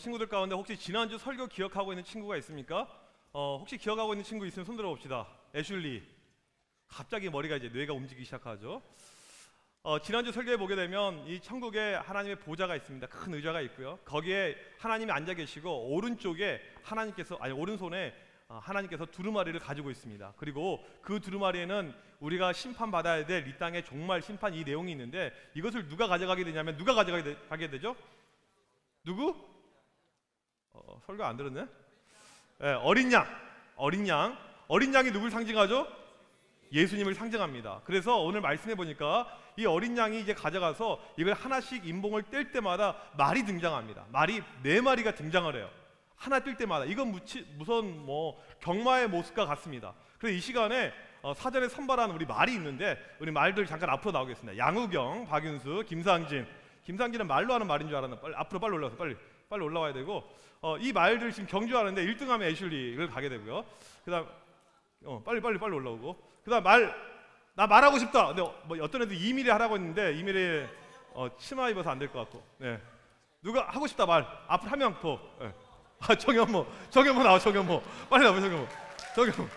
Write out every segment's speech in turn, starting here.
친구들 가운데 혹시 지난주 설교 기억하고 있는 친구가 있습니까? 혹시 기억하고 있는 친구 있으면 손 들어 봅시다. 애슐리. 갑자기 머리가 이제 뇌가 움직이기 시작하죠. 지난주 설교에 보게 되면 이 천국에 하나님의 보좌가 있습니다. 큰 의자가 있고요. 거기에 하나님이 앉아 계시고 오른쪽에 오른손에 하나님께서 두루마리를 가지고 있습니다. 그리고 그 두루마리에는 우리가 심판받아야 될 이 땅의 정말 심판 이 내용이 있는데, 이것을 누가 가져가게 되냐면 누가 가져가게 되죠? 누구? 설교 안 들었네? 네, 어린 양이 누굴 상징하죠? 예수님을 상징합니다. 그래서 오늘 말씀해 보니까 이 어린 양이 이제 가져가서 이걸 하나씩 임봉을 뗄 때마다 말이 등장합니다. 말이 4마리가 등장을 해요. 하나 뜰 때마다. 이건 무슨 경마의 모습과 같습니다. 그래서 이 시간에 사전에 선발한 우리 말이 있는데, 우리 말들 잠깐 앞으로 나오겠습니다. 양우경, 박윤수, 김상진은 말로 하는 말인 줄 알았는데 빨리 올라와서 빨리 올라와야 되고, 이 말들 지금 경주하는데 1등하면 애슐리를 가게 되고요. 그다음 빨리 올라오고, 그다음 나 말하고 싶다. 근데 어떤 애들 이미리 하라고 했는데 이미리 치마 입어서 안 될 것 같고, 네. 누가 하고 싶다 말 앞으로 한 명 더. 네. 정현모 나와. 빨리 나와. 정현모.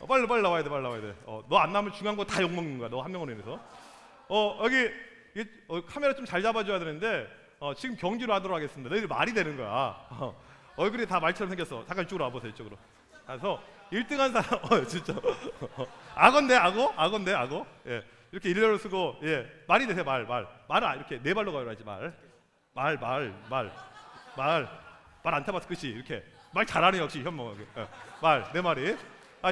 빨리 나와야 돼. 너 안 나오면 중요한 거 다 욕먹는 거야. 너 한 명으로 인해서. 여기 카메라 좀 잘 잡아줘야 되는데 지금 경주를 하도록 하겠습니다. 너희들 말이 되는 거야. 얼굴이 다 말처럼 생겼어. 잠깐 이쪽으로 와보세요. 이쪽으로. 그래서 1등한 사람 진짜 악어인데. 예. 이렇게 일렬로 쓰고, 예. 말이 되세요. 말을 이렇게 4발로 가야지. 말 안 타봤어. 그치? 이렇게 말 잘하네 역시 현모. 예. 말 4마리.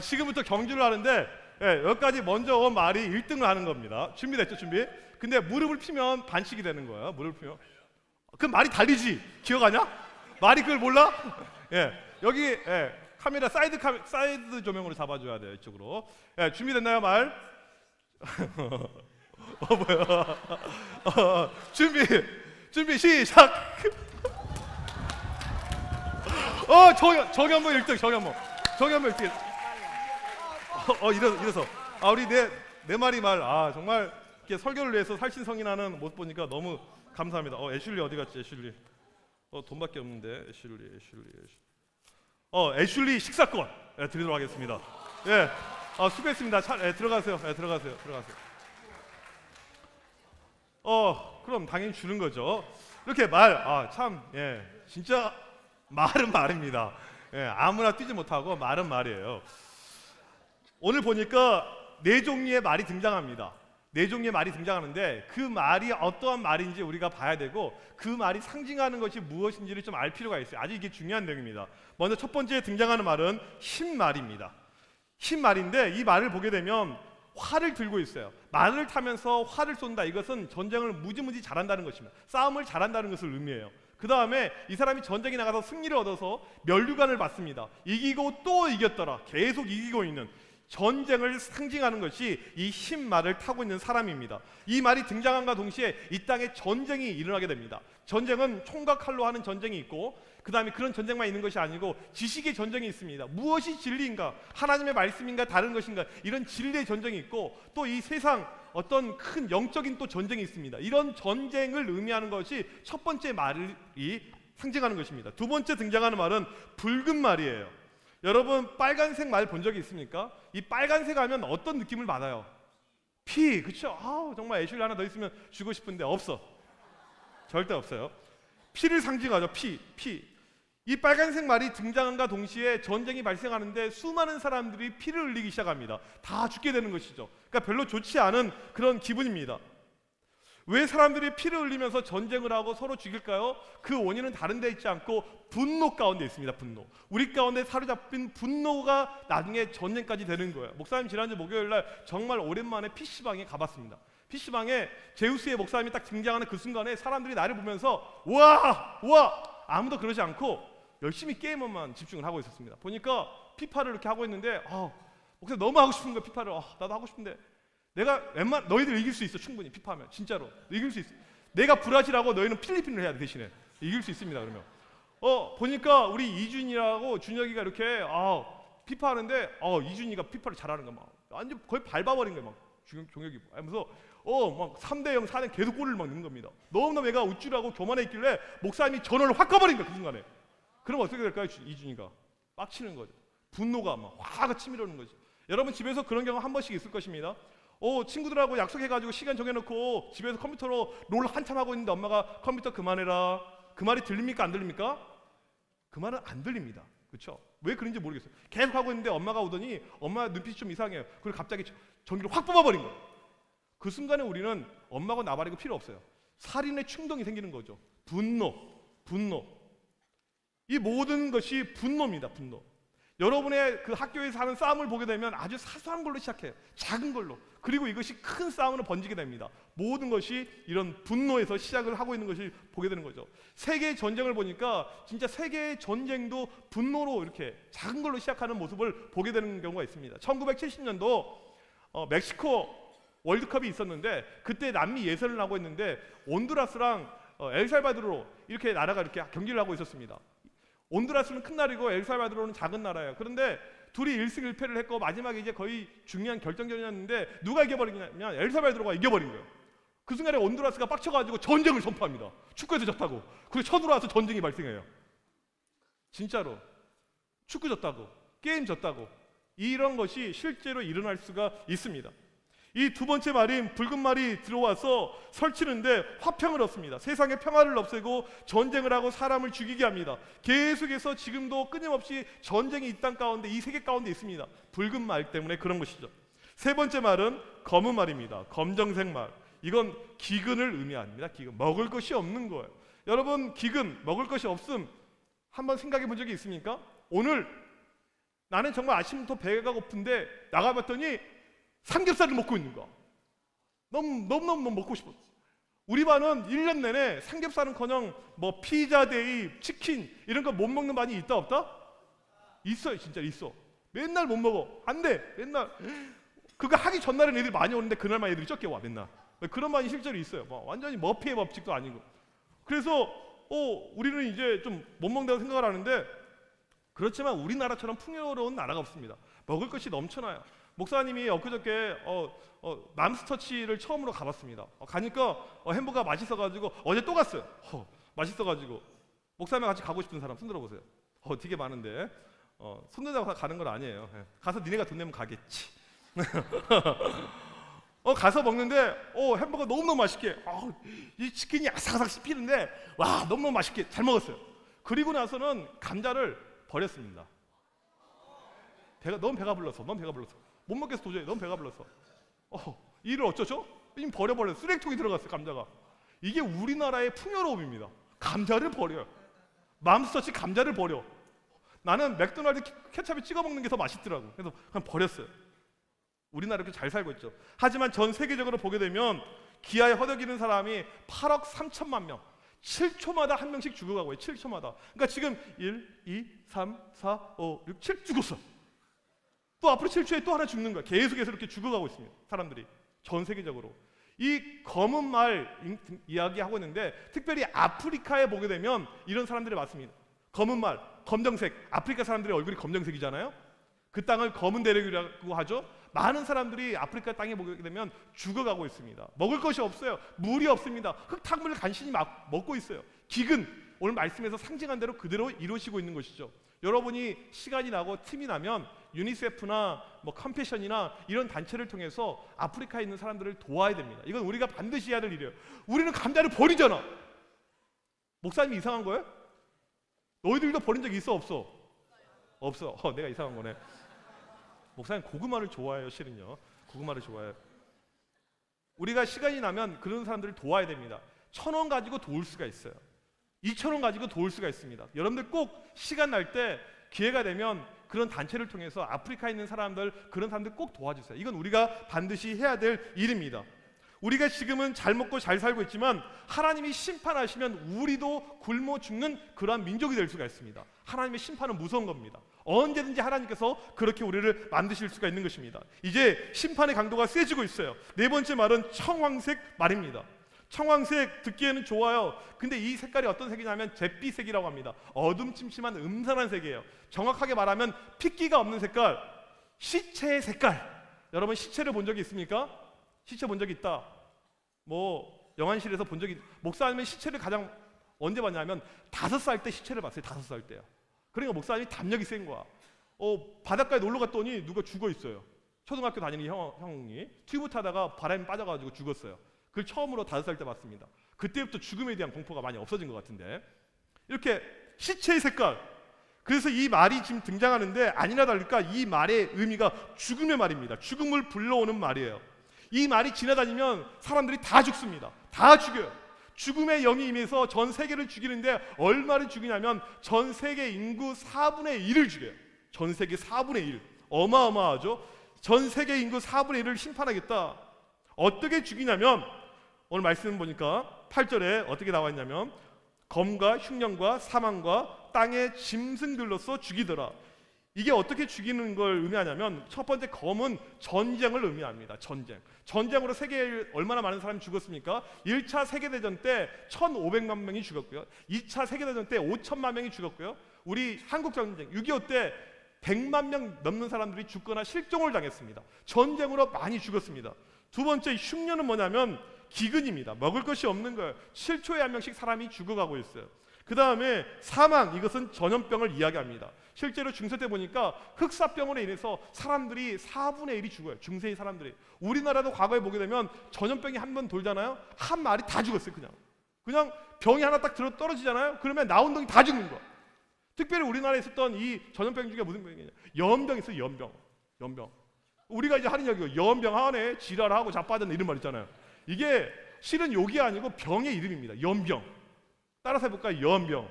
지금부터 경주를 하는데, 예, 여기까지 먼저 온 말이 1등을 하는 겁니다. 준비됐죠? 준비? 근데 무릎을 피면 반칙이 되는 거예요. 무릎을 피면. 그 말이 달리지. 기억하냐? 말이 그걸 몰라? 예. 여기, 예. 카메라 사이드 조명으로 잡아줘야 돼요. 이쪽으로. 예, 준비됐나요? 말? 뭐야? 준비 시작. 정현모 1등. 정현모 1등. 이래서 우리 네 마리 말, 정말 이렇게 설교를 위해서 살신성인하는 모습 보니까 너무 감사합니다. 애슐리 어디 갔지? 애슐리. 돈밖에 없는데. 애슐리 식사권 드리도록 하겠습니다. 예, 수고했습니다. 들어가세요. 들어가세요. 그럼 당연히 주는 거죠. 이렇게 진짜 말은 말입니다. 예, 아무나 뛰지 못하고 말은 말이에요. 오늘 보니까 4종류의 말이 등장합니다. 4종류의 말이 등장하는데 그 말이 어떠한 말인지 우리가 봐야 되고, 그 말이 상징하는 것이 무엇인지를 좀 알 필요가 있어요. 아주 이게 중요한 내용입니다. 먼저 첫 번째 등장하는 말은 흰말입니다. 흰말인데 이 말을 보게 되면 활을 들고 있어요. 말을 타면서 활을 쏜다. 이것은 전쟁을 무지무지 잘한다는 것입니다. 싸움을 잘한다는 것을 의미해요. 그 다음에 이 사람이 전쟁에 나가서 승리를 얻어서 면류관을 받습니다. 이기고 또 이겼더라. 계속 이기고 있는 전쟁을 상징하는 것이 이 흰 말을 타고 있는 사람입니다. 이 말이 등장함과 동시에 이 땅에 전쟁이 일어나게 됩니다. 전쟁은 총과 칼로 하는 전쟁이 있고, 그 다음에 그런 전쟁만 있는 것이 아니고 지식의 전쟁이 있습니다. 무엇이 진리인가? 하나님의 말씀인가? 다른 것인가? 이런 진리의 전쟁이 있고, 또 이 세상 어떤 큰 영적인 또 전쟁이 있습니다. 이런 전쟁을 의미하는 것이 첫 번째 말이 상징하는 것입니다. 두 번째 등장하는 말은 붉은 말이에요. 여러분 빨간색 말 본 적이 있습니까? 이 빨간색 하면 어떤 느낌을 받아요? 피, 그쵸? 정말 애슐리 하나 더 있으면 주고 싶은데 없어. 절대 없어요. 피를 상징하죠. 피. 이 빨간색 말이 등장함과 동시에 전쟁이 발생하는데 수많은 사람들이 피를 흘리기 시작합니다. 다 죽게 되는 것이죠. 그러니까 별로 좋지 않은 그런 기분입니다. 왜 사람들이 피를 흘리면서 전쟁을 하고 서로 죽일까요? 그 원인은 다른 데 있지 않고 분노 가운데 있습니다. 분노. 우리 가운데 사로잡힌 분노가 나중에 전쟁까지 되는 거예요. 목사님 지난주 목요일날 정말 오랜만에 PC방에 가봤습니다. PC방에 제우스의 목사님이 딱 등장하는 그 순간에 사람들이 나를 보면서 우와! 아무도 그러지 않고 열심히 게임만 집중을 하고 있었습니다. 보니까 피파를 이렇게 하고 있는데 목사님 너무 하고 싶은 거야. 피파를. 나도 하고 싶은데 내가 너희들 이길 수 있어. 충분히 피파하면 진짜로 이길 수 있어. 내가 브라질하고 너희는 필리핀을 해야 돼. 대신에 이길 수 있습니다. 그러면 보니까 우리 이준이라고 준혁이가 이렇게 피파 하는데 이준이가 피파를 잘하는 거야. 막 완전 거의 밟아버린 거야. 막 종혁이 하면서 막 3대0, 4대 계속 골을 막 넣는 겁니다. 너무나 애가 우쭐하고 교만해 있길래 목사님이 전원을 확 꺼버린 거야, 그 순간에. 그럼 어떻게 될까요? 이준이가 빡치는 거죠. 분노가 막 화가 치밀어오는 거죠. 여러분 집에서 그런 경우 한 번씩 있을 것입니다. 친구들하고 약속해가지고 시간 정해놓고 집에서 컴퓨터로 롤 한참 하고 있는데 엄마가 컴퓨터 그만해라. 그 말이 들립니까? 안 들립니까? 그 말은 안 들립니다. 그렇죠? 왜 그런지 모르겠어요. 계속 하고 있는데 엄마가 오더니 엄마 눈빛이 좀 이상해요. 그리고 갑자기 전기를 확 뽑아버린 거예요. 그 순간에 우리는 엄마가 나발이고 필요 없어요. 살인의 충동이 생기는 거죠. 분노. 이 모든 것이 분노입니다. 분노. 여러분의 그 학교에서 하는 싸움을 보게 되면 아주 사소한 걸로 시작해요. 작은 걸로. 그리고 이것이 큰 싸움으로 번지게 됩니다. 모든 것이 이런 분노에서 시작을 하고 있는 것을 보게 되는 거죠. 세계의 전쟁을 보니까 진짜 세계의 전쟁도 분노로 이렇게 작은 걸로 시작하는 모습을 보게 되는 경우가 있습니다. 1970년도 멕시코 월드컵이 있었는데 그때 남미 예선을 하고 있는데 온두라스랑 엘살바도르로 이렇게 나라가 이렇게 경기를 하고 있었습니다. 온두라스는 큰 나라이고 엘살바도르는 작은 나라예요. 그런데 둘이 1승 1패를 했고 마지막에 이제 거의 중요한 결정전이었는데 누가 이겨버리냐면 엘살바도르가 이겨버린 거예요. 그 순간에 온두라스가 빡쳐가지고 전쟁을 선포합니다. 축구에서 졌다고. 그래서 쳐들어와서 전쟁이 발생해요. 진짜로 축구 졌다고, 게임 졌다고, 이런 것이 실제로 일어날 수가 있습니다. 이 두 번째 말인 붉은 말이 들어와서 설치는데 화평을 얻습니다. 세상의 평화를 없애고 전쟁을 하고 사람을 죽이게 합니다. 계속해서 지금도 끊임없이 전쟁이 이 땅 가운데, 이 세계 가운데 있습니다. 붉은 말 때문에 그런 것이죠. 세 번째 말은 검은 말입니다. 검정색 말. 이건 기근을 의미합니다. 기근. 먹을 것이 없는 거예요. 여러분, 기근, 먹을 것이 없음 한번 생각해 본 적이 있습니까? 오늘 나는 정말 아침부터 배가 고픈데 나가봤더니 삼겹살을 먹고 있는 거야. 너무 먹고 싶어. 우리 반은 1년 내내 삼겹살은커녕 뭐 피자데이, 치킨 이런 거 못 먹는 반이 있다 없다? 있어요. 진짜 있어. 맨날 못 먹어. 안 돼. 맨날 그거 하기 전날은 애들이 많이 오는데 그날만 애들이 적게 와. 맨날. 그런 반이 실제로 있어요. 완전히 머피의 법칙도 아니고. 그래서 우리는 이제 좀 못 먹는다고 생각을 하는데, 그렇지만 우리나라처럼 풍요로운 나라가 없습니다. 먹을 것이 넘쳐나요. 목사님이 엊그저께 맘스터치를 처음으로 가봤습니다. 가니까 햄버거가 맛있어가지고 어제 또 갔어요. 맛있어가지고. 목사님과 같이 가고 싶은 사람 손 들어보세요. 되게 많은데 손들자고 가는 건 아니에요. 가서 니네가 돈 내면 가겠지. 가서 먹는데 햄버거 너무너무 맛있게, 이 치킨이 아삭아삭 씹히는데 와, 너무너무 맛있게 잘 먹었어요. 그리고 나서는 감자를 버렸습니다. 너무 배가 불러서 못 먹겠어. 도저히 너무 배가 불러서. 이를 어쩌죠? 이미 버려버려요. 쓰레기통에 들어갔어요. 감자가. 이게 우리나라의 풍요로움입니다. 감자를 버려요. 맘스터치 감자를 버려. 나는 맥도날드 케찹에 찍어 먹는 게 더 맛있더라고. 그래서 그냥 버렸어요. 우리나라 이렇게 잘 살고 있죠. 하지만 전 세계적으로 보게 되면 기아에 허덕이는 사람이 8억 3천만 명, 7초마다 한 명씩 죽어가고 있어요. 7초마다. 그러니까 지금 1, 2, 3, 4, 5, 6, 7 죽었어. 또 앞으로 7초에 또 하나 죽는 거야. 계속해서 이렇게 죽어가고 있습니다. 사람들이 전 세계적으로. 이 검은 말 이야기하고 있는데, 특별히 아프리카에 보게 되면 이런 사람들이 많습니다. 검은 말, 검정색. 아프리카 사람들의 얼굴이 검정색이잖아요. 그 땅을 검은 대륙이라고 하죠. 많은 사람들이 아프리카 땅에 보게 되면 죽어가고 있습니다. 먹을 것이 없어요. 물이 없습니다. 흙탕물을 간신히 먹고 있어요. 기근, 오늘 말씀에서 상징한 대로 그대로 이루어지고 있는 것이죠. 여러분이 시간이 나고 틈이 나면 유니세프나 뭐 컴패션이나 이런 단체를 통해서 아프리카에 있는 사람들을 도와야 됩니다. 이건 우리가 반드시 해야 될 일이에요. 우리는 감자를 버리잖아. 목사님이 이상한 거예요? 너희들도 버린 적 있어 없어? 없어. 내가 이상한 거네. 목사님 고구마를 좋아해요. 실은요. 고구마를 좋아해요. 우리가 시간이 나면 그런 사람들을 도와야 됩니다. 1,000원 가지고 도울 수가 있어요. 2,000원 가지고 도울 수가 있습니다. 여러분들 꼭 시간 날 때 기회가 되면 그런 단체를 통해서 아프리카에 있는 사람들, 그런 사람들 꼭 도와주세요. 이건 우리가 반드시 해야 될 일입니다. 우리가 지금은 잘 먹고 잘 살고 있지만 하나님이 심판하시면 우리도 굶어 죽는 그러한 민족이 될 수가 있습니다. 하나님의 심판은 무서운 겁니다. 언제든지 하나님께서 그렇게 우리를 만드실 수가 있는 것입니다. 이제 심판의 강도가 세지고 있어요. 네 번째 말은 청황색 말입니다. 청황색 듣기에는 좋아요. 근데 이 색깔이 어떤 색이냐면 잿빛색이라고 합니다. 어둠침침한 음산한 색이에요. 정확하게 말하면 핏기가 없는 색깔, 시체의 색깔. 여러분 시체를 본 적이 있습니까? 시체 본 적이 있다. 뭐 영안실에서 본 적이, 목사님의 시체를 가장 언제 봤냐면 5살 때 시체를 봤어요. 5살 때요. 그러니까 목사님이 담력이 센 거야. 바닷가에 놀러 갔더니 누가 죽어 있어요. 초등학교 다니는 형이 튜브 타다가 바람에 빠져가지고 죽었어요. 그걸 처음으로 5살 때 봤습니다. 그때부터 죽음에 대한 공포가 많이 없어진 것 같은데, 이렇게 시체의 색깔. 그래서 이 말이 지금 등장하는데 아니나 다를까 이 말의 의미가 죽음의 말입니다. 죽음을 불러오는 말이에요. 이 말이 지나다니면 사람들이 다 죽습니다. 다 죽여요. 죽음의 영이 임해서 전 세계를 죽이는데 얼마를 죽이냐면 전 세계 인구 4분의 1을 죽여요. 전 세계 4분의 1. 어마어마하죠. 전 세계 인구 4분의 1을 심판하겠다. 어떻게 죽이냐면 오늘 말씀 보니까 8절에 어떻게 나와 있냐면 검과 흉년과 사망과 땅의 짐승들로서 죽이더라. 이게 어떻게 죽이는 걸 의미하냐면 첫 번째 검은 전쟁을 의미합니다. 전쟁으로 세계에 얼마나 많은 사람이 죽었습니까? 1차 세계대전 때 1,500만 명이 죽었고요. 2차 세계대전 때 5천만 명이 죽었고요. 우리 한국전쟁 6.25 때 100만 명 넘는 사람들이 죽거나 실종을 당했습니다. 전쟁으로 많이 죽었습니다. 두 번째 흉년은 뭐냐면 기근입니다. 먹을 것이 없는 거예요. 7초에 한 명씩 사람이 죽어가고 있어요. 그 다음에 사망, 이것은 전염병을 이야기합니다. 실제로 중세 때 보니까 흑사병으로 인해서 사람들이 4분의 1이 죽어요. 중세의 사람들이. 우리나라도 과거에 보게 되면 전염병이 한 번 돌잖아요. 한 마리 다 죽었어요. 그냥 병이 하나 딱 떨어지잖아요. 그러면 나온 놈이 다 죽는 거야. 특별히 우리나라에 있었던 이 전염병 중에 무슨 병이냐, 연병 있어요. 연병. 우리가 이제 하는 얘기가 연병 하네, 지랄하고 자빠졌네 이런 말 있잖아요. 이게 실은 욕이 아니고 병의 이름입니다. 연병. 따라서 해볼까요? 연병.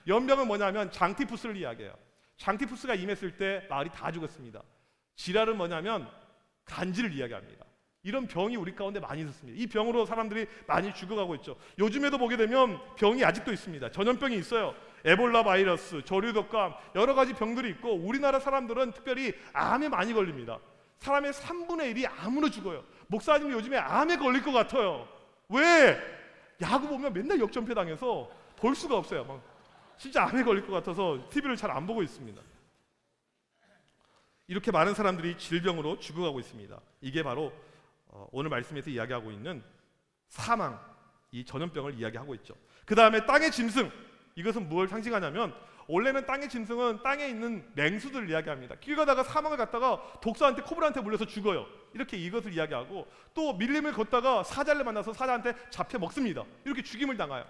연병은 뭐냐면 장티푸스를 이야기해요. 장티푸스가 임했을 때 마을이 다 죽었습니다. 지랄은 뭐냐면 간지를 이야기합니다. 이런 병이 우리 가운데 많이 있었습니다. 이 병으로 사람들이 많이 죽어가고 있죠. 요즘에도 보게 되면 병이 아직도 있습니다. 전염병이 있어요. 에볼라 바이러스, 저류독감, 여러 가지 병들이 있고 우리나라 사람들은 특별히 암에 많이 걸립니다. 사람의 3분의 1이 암으로 죽어요. 목사님이 요즘에 암에 걸릴 것 같아요. 왜? 야구 보면 맨날 역전패 당해서 볼 수가 없어요. 막 진짜 암에 걸릴 것 같아서 TV를 잘 안 보고 있습니다. 이렇게 많은 사람들이 질병으로 죽어가고 있습니다. 이게 바로 오늘 말씀에서 이야기하고 있는 사망, 이 전염병을 이야기하고 있죠. 그 다음에 땅의 짐승, 이것은 무엇을 상징하냐면 원래는 땅의 짐승은 땅에 있는 맹수들을 이야기합니다. 길 가다가 사망을 갔다가 독사한테 코브라한테 물려서 죽어요. 이렇게 이것을 이야기하고, 또 밀림을 걷다가 사자를 만나서 사자한테 잡혀 먹습니다. 이렇게 죽임을 당해요.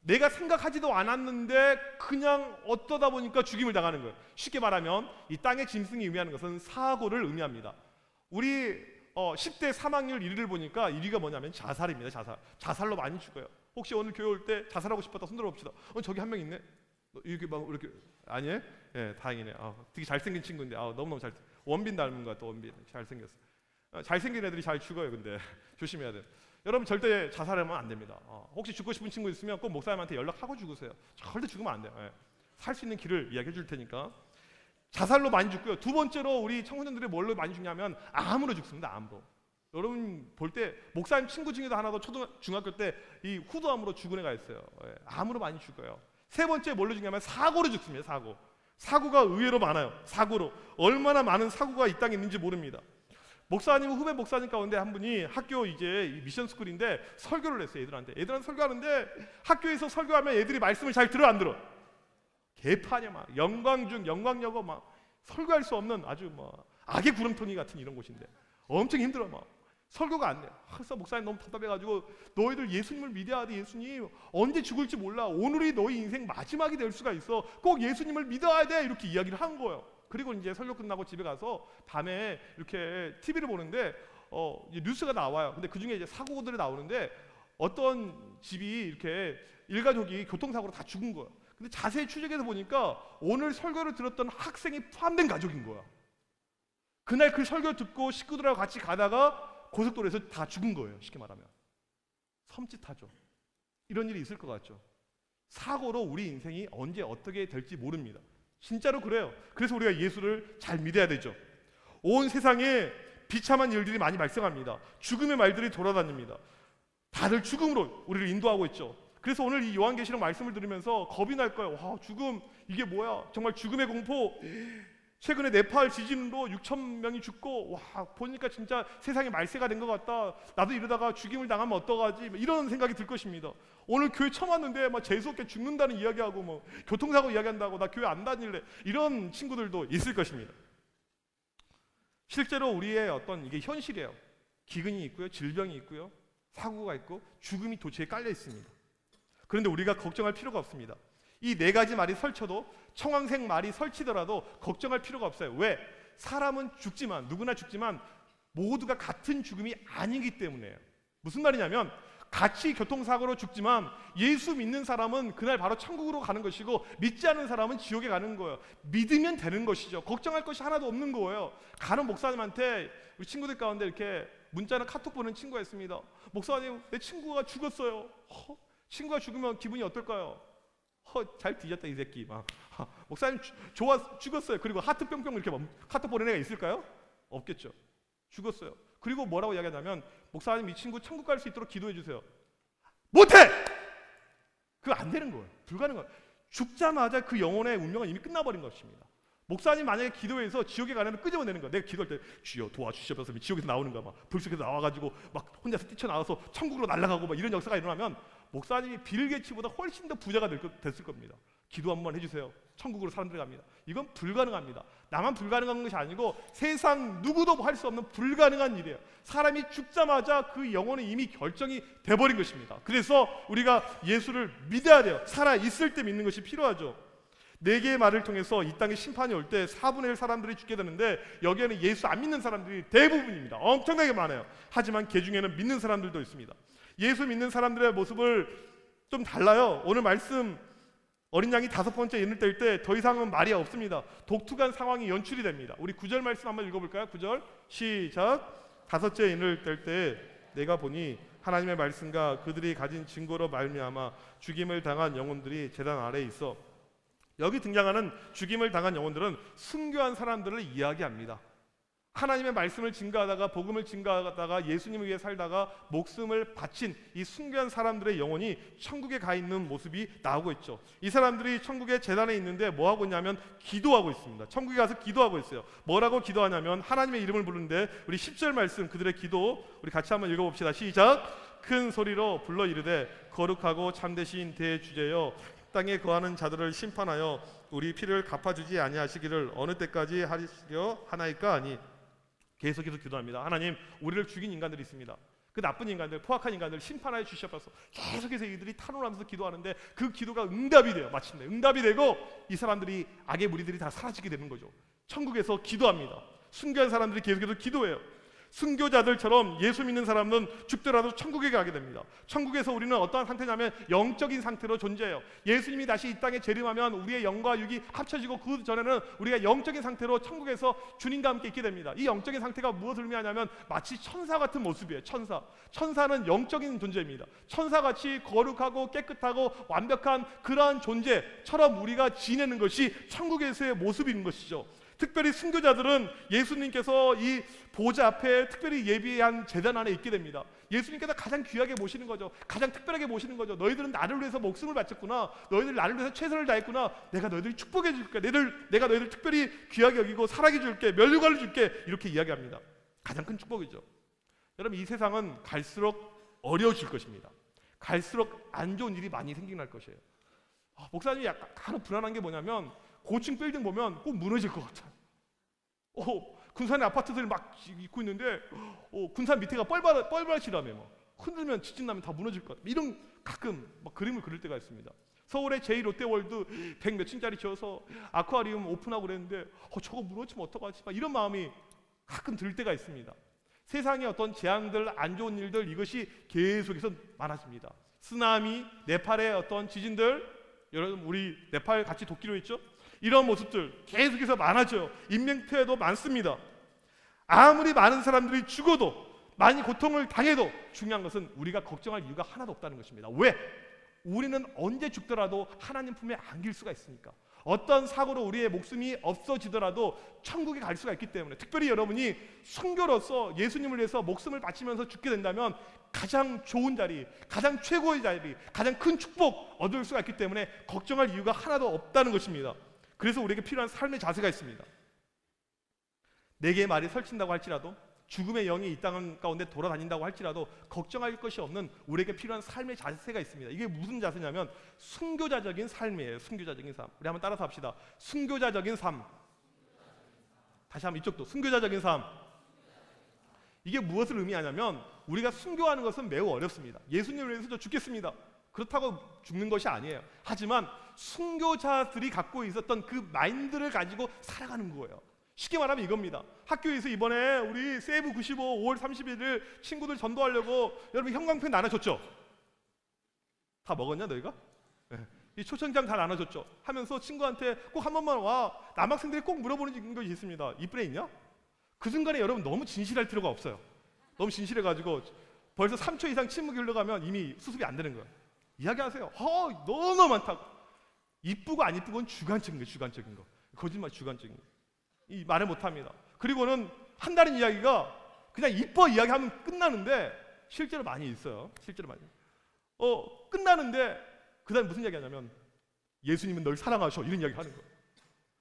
내가 생각하지도 않았는데 그냥 어떠다 보니까 죽임을 당하는 거예요. 쉽게 말하면 이 땅의 짐승이 의미하는 것은 사고를 의미합니다. 우리 10대 사망률 1위를 보니까 1위가 뭐냐면 자살입니다. 자살로 많이 죽어요. 혹시 오늘 교회 올 때 자살하고 싶었다 손 들어봅시다. 저기 한 명 있네. 이렇게 막 이렇게 아니에요? 예, 다행이네. 되게 잘생긴 친구인데 너무너무 원빈 닮은 것 같아. 원빈 잘생겼어. 잘생긴 애들이 잘 죽어요. 근데 조심해야 돼. 여러분 절대 자살하면 안 됩니다. 혹시 죽고 싶은 친구 있으면 꼭 목사님한테 연락하고 죽으세요. 절대 죽으면 안 돼요. 예. 살 수 있는 길을 이야기해 줄 테니까. 자살로 많이 죽고요. 두 번째로 우리 청소년들이 뭘로 많이 죽냐면 암으로 죽습니다. 암으로. 여러분 볼 때 목사님 친구 중에도 하나도 중학교 때 이 후두암으로 죽은 애가 있어요. 예. 암으로 많이 죽어요. 세 번째 뭘로 죽냐면 사고로 죽습니다. 사고가 의외로 많아요. 사고로. 얼마나 많은 사고가 이 땅에 있는지 모릅니다. 목사님, 후배 목사님 가운데 한 분이 학교 이제 미션 스쿨인데 설교를 했어요. 애들한테 설교하는데 학교에서 설교하면 애들이 말씀을 잘 들어 안 들어? 개판이야. 막 영광여고 막 설교할 수 없는 아주 악의 구렁텅이 같은 이런 곳인데 엄청 힘들어. 막 설교가 안 돼. 그래서 목사님 너무 답답해가지고 너희들 예수님을 믿어야 돼. 예수님 언제 죽을지 몰라. 오늘이 너희 인생 마지막이 될 수가 있어. 꼭 예수님을 믿어야 돼. 이렇게 이야기를 한 거예요. 그리고 이제 설교 끝나고 집에 가서 밤에 이렇게 TV를 보는데 뉴스가 나와요. 근데 그 중에 이제 사고들이 나오는데 어떤 집이 이렇게 일가족이 교통사고로 다 죽은 거야. 근데 자세히 추적해서 보니까 오늘 설교를 들었던 학생이 포함된 가족인 거야. 그날 그 설교 듣고 식구들하고 같이 가다가 고속도로에서 다 죽은 거예요. 쉽게 말하면. 섬찟하죠. 이런 일이 있을 것 같죠. 사고로 우리 인생이 언제 어떻게 될지 모릅니다. 진짜로 그래요. 그래서 우리가 예수를 잘 믿어야 되죠. 온 세상에 비참한 일들이 많이 발생합니다. 죽음의 말들이 돌아다닙니다. 다들 죽음으로 우리를 인도하고 있죠. 그래서 오늘 이 요한계시록 말씀을 들으면서 겁이 날 거예요. 와, 죽음 이게 뭐야? 정말 죽음의 공포. 최근에 네팔 지진으로 6천 명이 죽고 와 보니까 진짜 세상이 말세가 된 것 같다. 나도 이러다가 죽임을 당하면 어떡하지? 이런 생각이 들 것입니다. 오늘 교회 처음 왔는데 막 재수없게 죽는다는 이야기하고 뭐 교통사고 이야기한다고 나 교회 안 다닐래 이런 친구들도 있을 것입니다. 실제로 우리의 어떤 이게 현실이에요. 기근이 있고요, 질병이 있고요, 사고가 있고 죽음이 도처에 깔려 있습니다. 그런데 우리가 걱정할 필요가 없습니다. 이 네 가지 말이 설쳐도 청황색 말이 설치더라도 걱정할 필요가 없어요. 왜? 사람은 죽지만 누구나 죽지만 모두가 같은 죽음이 아니기 때문에요. 무슨 말이냐면 같이 교통사고로 죽지만 예수 믿는 사람은 그날 바로 천국으로 가는 것이고 믿지 않는 사람은 지옥에 가는 거예요. 믿으면 되는 것이죠. 걱정할 것이 하나도 없는 거예요. 가는 목사님한테 우리 친구들 가운데 이렇게 문자나 카톡 보는 친구가 있습니다. 목사님 내 친구가 죽었어요. 친구가 죽으면 기분이 어떨까요? 잘 뒤졌다 이 새끼 막 목사님 죽었어요. 그리고 하트 뿅뿅 이렇게 카톡 보내는 애가 있을까요? 없겠죠. 죽었어요. 그리고 뭐라고 이야기하냐면 목사님 이 친구 천국 갈 수 있도록 기도해 주세요. 못해! 그거 안 되는 거예요. 불가능해요. 죽자마자 그 영혼의 운명은 이미 끝나버린 것입니다. 목사님 만약에 기도해서 지옥에 가려면 끄집어내는 거야. 내가 기도할 때 주여 도와주시옵소서 지옥에서 나오는가 막 불속에서 나와가지고 막 혼자서 뛰쳐나와서 천국으로 날아가고 막 이런 역사가 일어나면 목사님이 빌 게이츠보다 훨씬 더 부자가 됐을 겁니다. 기도 한번 해주세요. 천국으로 사람들이 갑니다. 이건 불가능합니다. 나만 불가능한 것이 아니고 세상 누구도 할 수 없는 불가능한 일이에요. 사람이 죽자마자 그 영혼은 이미 결정이 돼버린 것입니다. 그래서 우리가 예수를 믿어야 돼요. 살아있을 때 믿는 것이 필요하죠. 네 개의 말을 통해서 이 땅에 심판이 올 때 4분의 1 사람들이 죽게 되는데 여기에는 예수 안 믿는 사람들이 대부분입니다. 엄청나게 많아요. 하지만 그 중에는 믿는 사람들도 있습니다. 예수 믿는 사람들의 모습을 좀 달라요. 오늘 말씀 어린 양이 5번째 인을 뗄 때 더 이상은 말이 없습니다. 독특한 상황이 연출이 됩니다. 우리 9절 말씀 한번 읽어볼까요? 9절 시작. 5째 인을 뗄 때 내가 보니 하나님의 말씀과 그들이 가진 증거로 말미암아 죽임을 당한 영혼들이 제단 아래에 있어. 여기 등장하는 죽임을 당한 영혼들은 순교한 사람들을 이야기합니다. 하나님의 말씀을 증거하다가 복음을 증거하다가 예수님을 위해 살다가 목숨을 바친 이 순교한 사람들의 영혼이 천국에 가 있는 모습이 나오고 있죠. 이 사람들이 천국의 제단에 있는데 뭐 하고 있냐면 기도하고 있습니다. 천국에 가서 기도하고 있어요. 뭐라고 기도하냐면 하나님의 이름을 부르는데 우리 10절 말씀 그들의 기도 우리 같이 한번 읽어봅시다. 시작. 큰 소리로 불러 이르되 거룩하고 참되신 대주제여 땅에 거하는 자들을 심판하여 우리 피를 갚아주지 아니하시기를 어느 때까지 하시려 하나이까 하니. 계속해서 기도합니다. 하나님 우리를 죽인 인간들이 있습니다. 그 나쁜 인간들 포악한 인간들 심판하여 주시옵소서. 계속해서 이들이 탄원하면서 기도하는데 그 기도가 응답이 돼요. 마침내 응답이 되고 이 사람들이 악의 무리들이 다 사라지게 되는 거죠. 천국에서 기도합니다. 순교한 사람들이 계속해서 기도해요. 순교자들처럼 예수 믿는 사람은 죽더라도 천국에 가게 됩니다. 천국에서 우리는 어떠한 상태냐면 영적인 상태로 존재해요. 예수님이 다시 이 땅에 재림하면 우리의 영과 육이 합쳐지고 그 전에는 우리가 영적인 상태로 천국에서 주님과 함께 있게 됩니다. 이 영적인 상태가 무엇을 의미하냐면 마치 천사 같은 모습이에요. 천사는 영적인 존재입니다. 천사같이 거룩하고 깨끗하고 완벽한 그러한 존재처럼 우리가 지내는 것이 천국에서의 모습인 것이죠. 특별히 순교자들은 예수님께서 이 보좌 앞에 특별히 예비한 제단 안에 있게 됩니다. 예수님께서 가장 귀하게 모시는 거죠. 가장 특별하게 모시는 거죠. 너희들은 나를 위해서 목숨을 바쳤구나. 너희들 나를 위해서 최선을 다했구나. 내가 너희들 축복해 줄게. 내가 너희들 특별히 귀하게 여기고 사랑해 줄게. 면류관을 줄게. 이렇게 이야기합니다. 가장 큰 축복이죠. 여러분 이 세상은 갈수록 어려워질 것입니다. 갈수록 안 좋은 일이 많이 생겨날 것이에요. 목사님이 약간 간혹 불안한 게 뭐냐면 고층 빌딩 보면 꼭 무너질 것 같아요. 군산의 아파트들 막 있고 있는데 군산 밑에가 뻘밭이라며 흔들면 지진 나면 다 무너질 것 같아요. 이런 가끔 막 그림을 그릴 때가 있습니다. 서울의 제1롯데월드 100몇 층짜리 지어서 아쿠아리움 오픈하고 그랬는데 저거 무너지면 어떡하지? 막 이런 마음이 가끔 들 때가 있습니다. 세상의 어떤 재앙들, 안 좋은 일들 이것이 계속해서 많아집니다. 쓰나미, 네팔의 어떤 지진들 여러분 우리 네팔 같이 돕기로 했죠? 이런 모습들 계속해서 많아져요. 인명피해도 많습니다. 아무리 많은 사람들이 죽어도 많이 고통을 당해도 중요한 것은 우리가 걱정할 이유가 하나도 없다는 것입니다. 왜? 우리는 언제 죽더라도 하나님 품에 안길 수가 있으니까. 어떤 사고로 우리의 목숨이 없어지더라도 천국에 갈 수가 있기 때문에. 특별히 여러분이 순교로서 예수님을 위해서 목숨을 바치면서 죽게 된다면 가장 좋은 자리, 가장 최고의 자리, 가장 큰 축복 얻을 수가 있기 때문에 걱정할 이유가 하나도 없다는 것입니다. 그래서 우리에게 필요한 삶의 자세가 있습니다. 네 개의 말이 설친다고 할지라도, 죽음의 영이 이 땅 가운데 돌아다닌다고 할지라도 걱정할 것이 없는 우리에게 필요한 삶의 자세가 있습니다. 이게 무슨 자세냐면 순교자적인 삶이에요. 순교자적인 삶. 우리 한번 따라서 합시다. 순교자적인 삶. 다시 한번 이쪽도 순교자적인 삶. 이게 무엇을 의미하냐면 우리가 순교하는 것은 매우 어렵습니다. 예수님을 위해서 저 죽겠습니다. 그렇다고 죽는 것이 아니에요. 하지만 순교자들이 갖고 있었던 그 마인드를 가지고 살아가는 거예요. 쉽게 말하면 이겁니다. 학교에서 이번에 우리 세이브 95 5월 31일 친구들 전도하려고 여러분 형광펜 나눠줬죠? 다 먹었냐 너희가? 네. 이 초청장 다 나눠줬죠? 하면서 친구한테 꼭 한 번만 와. 남학생들이 꼭 물어보는 것이 있습니다. 이플에 있냐? 그 순간에 여러분 너무 진실할 필요가 없어요. 너무 진실해가지고 벌써 3초 이상 침묵이 흘러가면 이미 수습이 안 되는 거예요. 이야기하세요. 너무 많다고. 이쁘고 안 이쁘고는 주관적인 거예요. 주관적인 거. 거짓말 주관적인 거. 이 말을 못합니다. 그리고는 한다는 이야기가 그냥 이뻐 이야기하면 끝나는데 실제로 많이 있어요. 실제로 많이. 끝나는데 그 다음에 무슨 이야기 하냐면 예수님은 널 사랑하셔 이런 이야기 하는 거예요.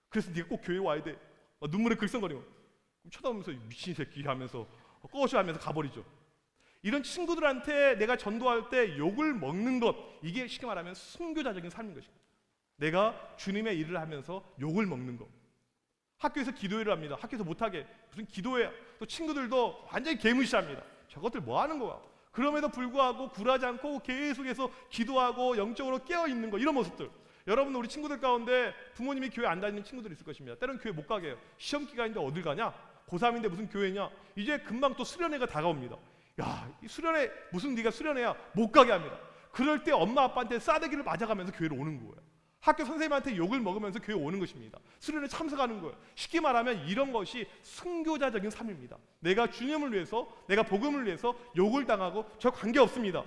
그래서 네가 꼭 교회 와야 돼. 눈물에 글썽거리고 쳐다보면서 미친 새끼 하면서 꺼져 하면서 가버리죠. 이런 친구들한테 내가 전도할 때 욕을 먹는 것, 이게 쉽게 말하면 순교자적인 삶인 것입니다. 내가 주님의 일을 하면서 욕을 먹는 것. 학교에서 기도회를 합니다. 학교에서 못하게 무슨 기도회, 또 친구들도 완전히 개무시합니다. 저것들 뭐 하는 거야? 그럼에도 불구하고 굴하지 않고 계속해서 기도하고 영적으로 깨어있는 거, 이런 모습들. 여러분 우리 친구들 가운데 부모님이 교회 안 다니는 친구들이 있을 것입니다. 때로는 교회 못 가게 해요. 시험 기간인데 어딜 가냐? 고3인데 무슨 교회냐? 이제 금방 또 수련회가 다가옵니다. 야, 이 수련회 무슨 네가 수련회야? 못 가게 합니다. 그럴 때 엄마 아빠한테 싸대기를 맞아가면서 교회를 오는 거예요. 학교 선생님한테 욕을 먹으면서 교회 오는 것입니다. 수련회 참석하는 거예요. 쉽게 말하면 이런 것이 순교자적인 삶입니다. 내가 주님을 위해서, 내가 복음을 위해서 욕을 당하고 저 관계없습니다.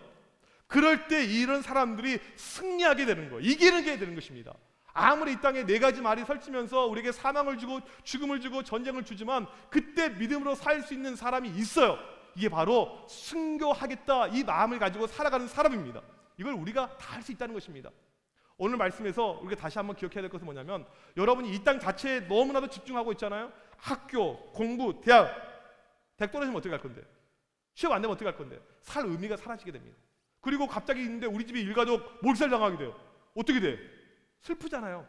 그럴 때 이런 사람들이 승리하게 되는 거예요. 이기게 되는 것입니다. 아무리 이 땅에 네 가지 말이 설치면서 우리에게 사망을 주고 죽음을 주고 전쟁을 주지만 그때 믿음으로 살 수 있는 사람이 있어요. 이게 바로 순교하겠다 이 마음을 가지고 살아가는 사람입니다. 이걸 우리가 다 할 수 있다는 것입니다. 오늘 말씀에서 우리가 다시 한번 기억해야 될 것은 뭐냐면 여러분이 이 땅 자체에 너무나도 집중하고 있잖아요. 학교, 공부, 대학 떨어지면 어떻게 할 건데? 취업 안 되면 어떻게 할 건데? 살 의미가 사라지게 됩니다. 그리고 갑자기 있는데 우리 집이 일가족 몰살당하게 돼요. 어떻게 돼? 슬프잖아요.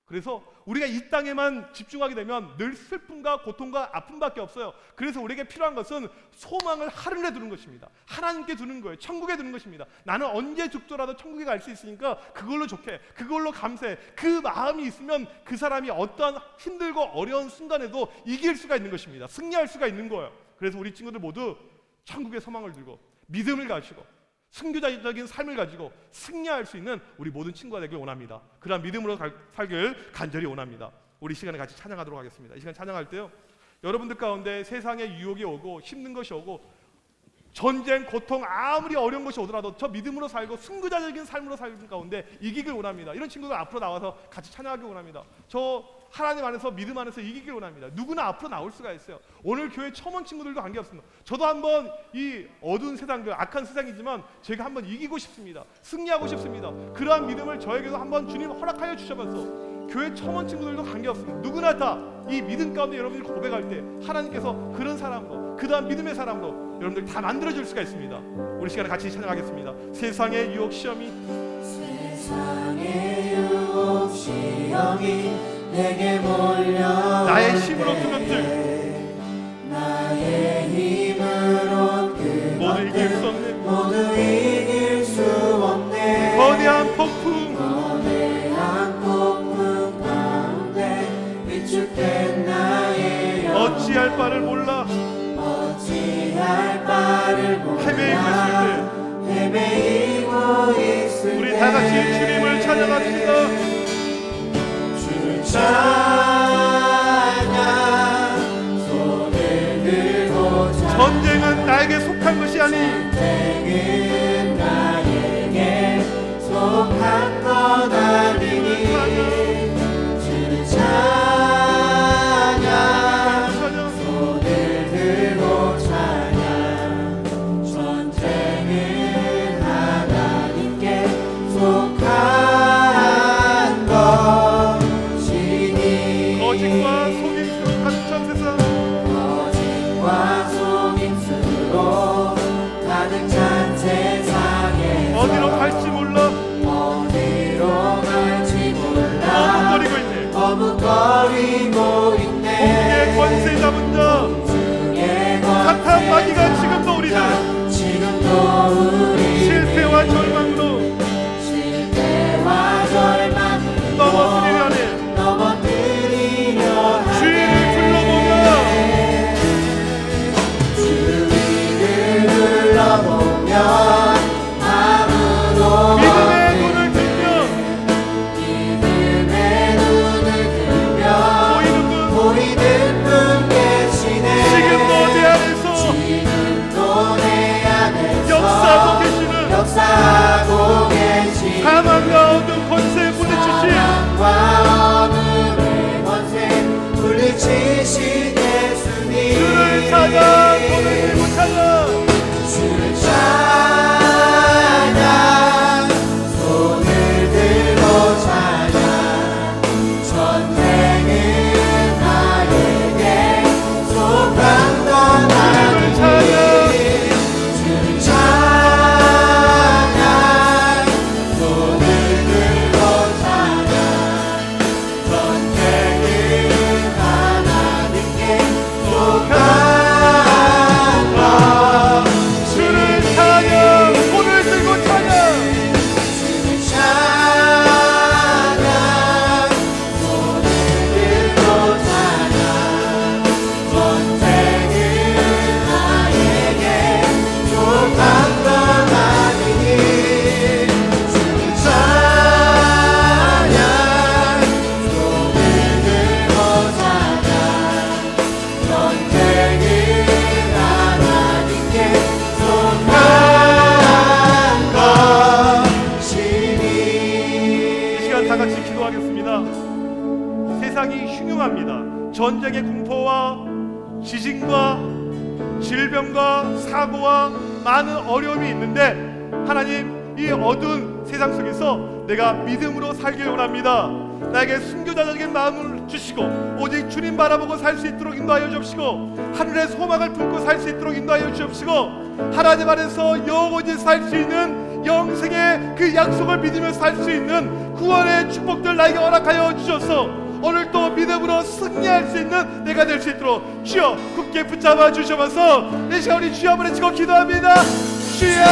그래서 우리가 이 땅에만 집중하게 되면 늘 슬픔과 고통과 아픔밖에 없어요. 그래서 우리에게 필요한 것은 소망을 하늘에 두는 것입니다. 하나님께 두는 거예요. 천국에 두는 것입니다. 나는 언제 죽더라도 천국에 갈 수 있으니까 그걸로 좋게, 그걸로 감사해. 그 마음이 있으면 그 사람이 어떠한 힘들고 어려운 순간에도 이길 수가 있는 것입니다. 승리할 수가 있는 거예요. 그래서 우리 친구들 모두 천국의 소망을 들고 믿음을 가지고 순교자적인 삶을 가지고 승리할 수 있는 우리 모든 친구가 되길 원합니다. 그러한 믿음으로 살길 간절히 원합니다. 우리 시간에 같이 찬양하도록 하겠습니다. 이 시간 찬양할 때요, 여러분들 가운데 세상에 유혹이 오고 힘든 것이 오고 전쟁, 고통, 아무리 어려운 것이 오더라도 저 믿음으로 살고 순교자적인 삶으로 살는 가운데 이기길 원합니다. 이런 친구들 앞으로 나와서 같이 찬양하길 원합니다. 저 하나님 안에서 믿음 안에서 이기길 원합니다. 누구나 앞으로 나올 수가 있어요. 오늘 교회 처음 온 친구들도 관계없습니다. 저도 한번 이 어두운 세상들, 악한 세상이지만 제가 한번 이기고 싶습니다. 승리하고 싶습니다. 그러한 믿음을 저에게도 한번 주님 허락하여 주셔서 교회 처음 온 친구들도 관계없습니다. 누구나 다 이 믿음 가운데 여러분들이 고백할 때 하나님께서 그런 사람으로, 그 다음 믿음의 사람으로 여러분들 다 만들어줄 수가 있습니다. 우리 시간에 같이 찬양하겠습니다. 세상의 유혹 시험이 내게 몰려 나의 힘으로 그 것들 모두 이길 수 없네. 모두 이길 수 없네. 거대한 폭풍 가운데 위축된 나의 영 어찌할 바를 몰라 헤매이고 있을 때 우리 다 같이 주님을 찬양합시다. 주를 찬양 손을 들고 전쟁은 나에게 속한 것이 아니 전쟁은 나에게 속한 것 아니니 주를 찬양 손을 들고 찬양 전쟁은 하나님께 속한 것이니 거짓과 속임수로 가득 찬 세상 모이고 있네. 공중의 권세 잡은 자 사탄 마귀가 지금도 우리를 실패와 절망으로 넘어뜨리려 하네. 주의를 불러보며 믿음의 눈을 들며 보이는 분 계시네. 지금도 내 안에서 역사하고 계시는 사망과 어둠 권세 물리치신 예수님. 주를 찾아 손을 들고 찾아 주를 찾아 손을 들고 찾아 전쟁은 나에게 속한 건 아니니 주를 찾아 손을 들고 찾아 전쟁은 하나님께 속한 것. 주를 찾아 손을 들고 찾아 주를 찾아 손을 들고 찾아 전쟁은 나에게 속한 것 아니니 주를 찾아 손을 들고 찾아 전쟁은 하나님께 속한 것이니. 이 시간 다 같이 기도하겠습니다. 세상이 흉흉합니다. 전쟁의 공포와 지진과 질병과 사고와 많은 어려움이 있는데 하나님, 이 어두운 세상 속에서 내가 믿음으로 살길 원합니다. 나에게 순교자적인 마음을 주시고 오직 주님 바라보고 살 수 있도록 인도하여 주옵시고 하늘의 소망을 품고 살 수 있도록 인도하여 주옵시고 하나님 안에서 영원히 살 수 있는 영생의 그 약속을 믿으며 살 수 있는 구원의 축복들 나에게 허락하여 주셔서 오늘 또 믿음으로 승리할 수 있는 내가 될 수 있도록 주여 굳게 붙잡아 주셔서 이 시간 우리 주여 한번 외치고 기도합니다. 주여.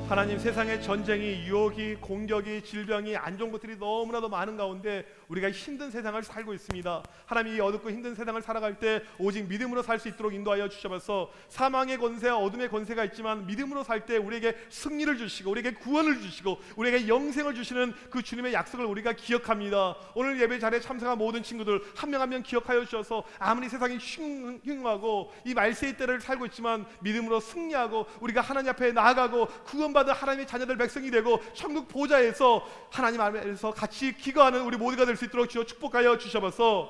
하나님, 세상의 전쟁이, 유혹이, 공격이, 질병이, 안 좋은 것들이 너무나도 많은 가운데 우리가 힘든 세상을 살고 있습니다. 하나님, 이 어둡고 힘든 세상을 살아갈 때 오직 믿음으로 살 수 있도록 인도하여 주셔서 사망의 권세와 어둠의 권세가 있지만 믿음으로 살 때 우리에게 승리를 주시고 우리에게 구원을 주시고 우리에게 영생을 주시는 그 주님의 약속을 우리가 기억합니다. 오늘 예배 자리에 참석한 모든 친구들 한 명 한 명 기억하여 주셔서 아무리 세상이 흉흉하고 이 말세의 때를 살고 있지만 믿음으로 승리하고 우리가 하나님 앞에 나아가고 구원받은 하나님의 자녀들 백성이 되고 천국 보좌에서 하나님 앞에서 같이 기거하는 우리 모두가 될 수 있도록 주여 축복하여 주셔서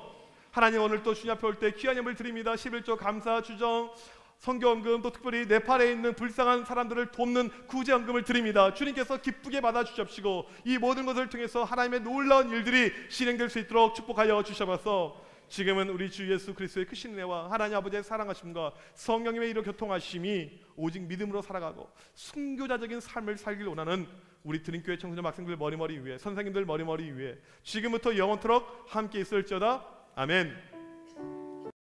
하나님, 오늘 또 주님 앞에 올 때 귀한 예물 드립니다. 11조 감사 주정 선교헌금, 또 특별히 네팔에 있는 불쌍한 사람들을 돕는 구제헌금을 드립니다. 주님께서 기쁘게 받아주십시고 이 모든 것을 통해서 하나님의 놀라운 일들이 실행될 수 있도록 축복하여 주셔서 지금은 우리 주 예수 그리스도의 크신 은혜와 하나님 아버지의 사랑하심과 성령님의 이로 교통하심이 오직 믿음으로 살아가고 순교자적인 삶을 살길 원하는 우리 드림교회 청소년 학생들 머리머리 위에, 선생님들 머리머리 위에 지금부터 영원토록 함께 있을지어다. 아멘.